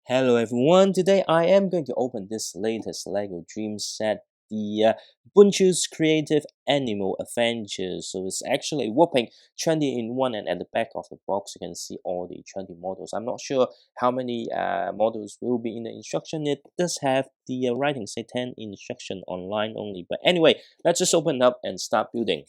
Hello everyone, today I am going to open this latest LEGO Dream set, the Bunchu's Creative Animal Adventures. So it's actually a whopping 20 in one, and at the back of the box you can see all the 20 models. I'm not sure how many models will be in the instruction. It does have the writing say 10 instruction online only, but anyway, let's just open up and start building.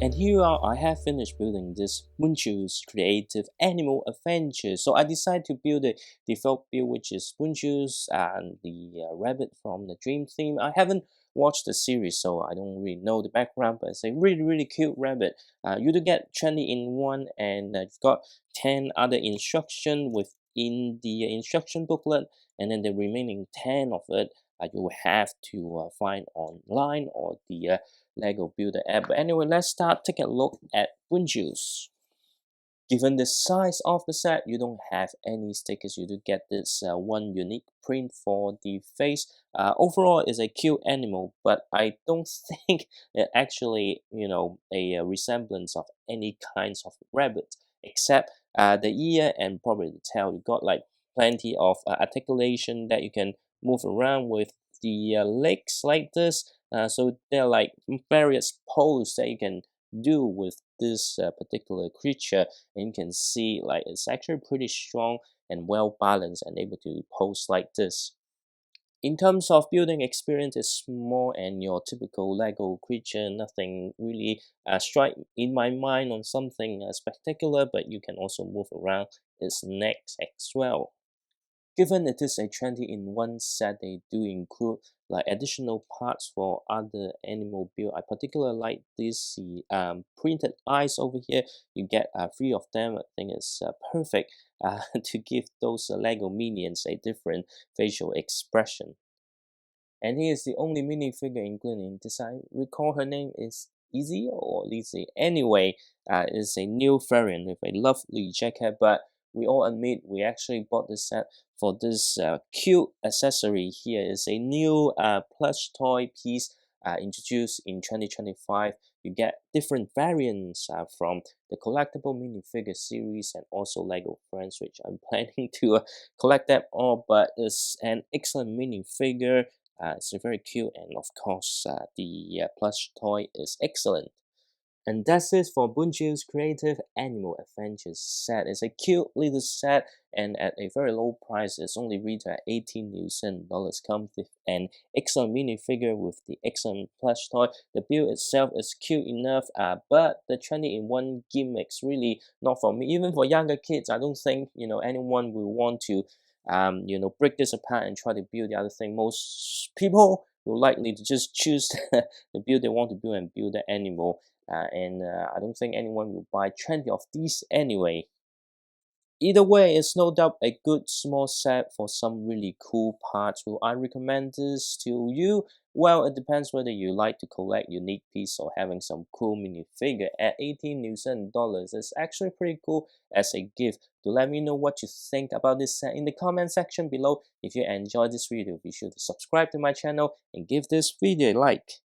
And here I have finished building this Bunchu's Creative Animal Adventure. So I decided to build the default build, which is Bunchu's and the rabbit from the Dream theme. I haven't watched the series, so I don't really know the background, but it's a really cute rabbit. You do get 20 in one, and you've got 10 other instructions within the instruction booklet, and then the remaining 10 of it you will have to find online or the LEGO Builder app. But anyway, let's start taking a look at Bunchu's. Given the size of the set, you don't have any stickers. You do get this one unique print for the face. Overall, it's a cute animal, but I don't think it actually, a resemblance of any kinds of rabbit, except the ear and probably the tail. You got like plenty of articulation that you can move around with the legs like this. So there are like various poses that you can do with this particular creature, and you can see like it's actually pretty strong and well balanced and able to pose like this. In terms of building experience, it's small and your typical LEGO creature, nothing really strike in my mind on something spectacular, but you can also move around its neck as well. Given it is a 20 in one set, they do include like additional parts for other animal build. I particularly like this printed eyes over here. You get 3 of them. I think it's perfect to give those Lego minions a different facial expression. And he is the only minifigure included in this. I recall her name is Izzy or Lizzie. Anyway, it's a new variant with a lovely jacket, but we all admit we actually bought this set for this cute accessory. Here is a new plush toy piece introduced in 2025. You get different variants from the collectible minifigure series and also LEGO Friends, which I'm planning to collect them all. But it's an excellent minifigure. It's very cute, and of course, the plush toy is excellent. And that's it for Bunchu's Creative Animal Adventures set. It's a cute little set and at a very low price. It's only retail at 18 New Zealand dollars. Comes with an excellent minifigure with the excellent plush toy. The build itself is cute enough, but the 20-in-1 gimmicks really not for me. Even for younger kids, I don't think anyone will want to break this apart and try to build the other thing. Most people will likely to just choose the build they want to build and build the animal. And I don't think anyone will buy 20 of these anyway. Either way, it's no doubt a good small set for some really cool parts. Will I recommend this to you? Well, it depends whether you like to collect unique pieces or having some cool minifigure. At 18 New Zealand dollars, it's actually pretty cool as a gift. Do let me know what you think about this set in the comment section below. If you enjoyed this video, be sure to subscribe to my channel and give this video a like.